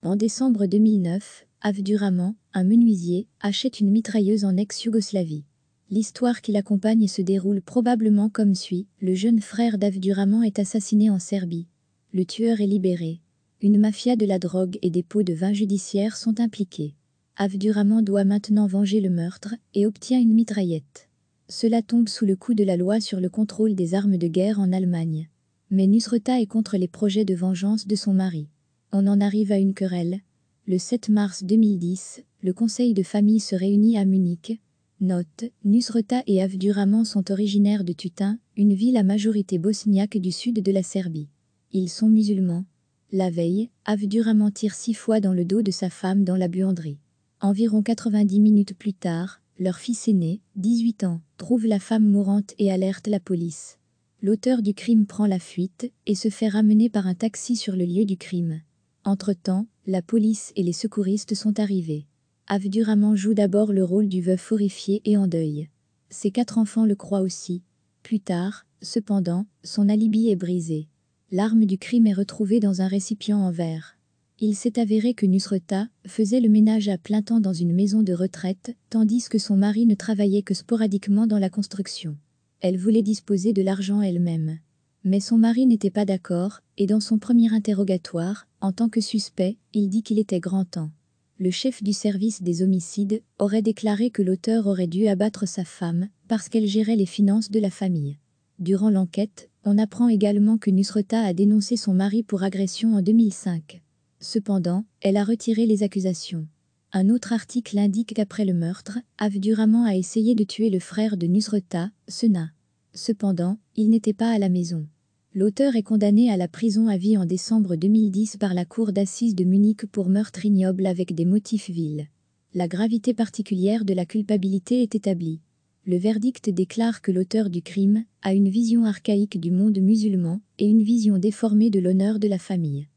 En décembre 2009, Avduraman, un menuisier, achète une mitrailleuse en ex-Yougoslavie. L'histoire qui l'accompagne se déroule probablement comme suit. Le jeune frère d'Avduraman est assassiné en Serbie. Le tueur est libéré. Une mafia de la drogue et des pots de vin judiciaires sont impliqués. Avduraman doit maintenant venger le meurtre et obtient une mitraillette. Cela tombe sous le coup de la loi sur le contrôle des armes de guerre en Allemagne. Mais Nusreta est contre les projets de vengeance de son mari. On en arrive à une querelle. Le 7 mars 2010, le conseil de famille se réunit à Munich. Note, Nusreta et Avduraman sont originaires de Tutin, une ville à majorité bosniaque du sud de la Serbie. Ils sont musulmans. La veille, Avduraman tire 6 fois dans le dos de sa femme dans la buanderie. Environ 90 minutes plus tard, leur fils aîné, 18 ans, trouve la femme mourante et alerte la police. L'auteur du crime prend la fuite et se fait ramener par un taxi sur le lieu du crime. Entre-temps, la police et les secouristes sont arrivés. Avduraman joue d'abord le rôle du veuf horrifié et en deuil. Ses 4 enfants le croient aussi. Plus tard, cependant, son alibi est brisé. L'arme du crime est retrouvée dans un récipient en verre. Il s'est avéré que Nusreta faisait le ménage à plein temps dans une maison de retraite, tandis que son mari ne travaillait que sporadiquement dans la construction. Elle voulait disposer de l'argent elle-même. Mais son mari n'était pas d'accord, et dans son premier interrogatoire, en tant que suspect, il dit qu'il était grand temps. Le chef du service des homicides aurait déclaré que l'auteur aurait dû abattre sa femme, parce qu'elle gérait les finances de la famille. Durant l'enquête, on apprend également que Nusreta a dénoncé son mari pour agression en 2005. Cependant, elle a retiré les accusations. Un autre article indique qu'après le meurtre, Avduraman a essayé de tuer le frère de Nusreta, Sena. Cependant, il n'était pas à la maison. L'auteur est condamné à la prison à vie en décembre 2010 par la cour d'assises de Munich pour meurtre ignoble avec des motifs vils. La gravité particulière de la culpabilité est établie. Le verdict déclare que l'auteur du crime a une vision archaïque du monde musulman et une vision déformée de l'honneur de la famille.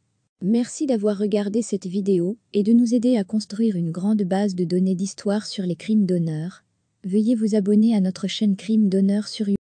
Merci d'avoir regardé cette vidéo et de nous aider à construire une grande base de données d'histoire sur les crimes d'honneur. Veuillez vous abonner à notre chaîne Crimes d'honneur sur YouTube.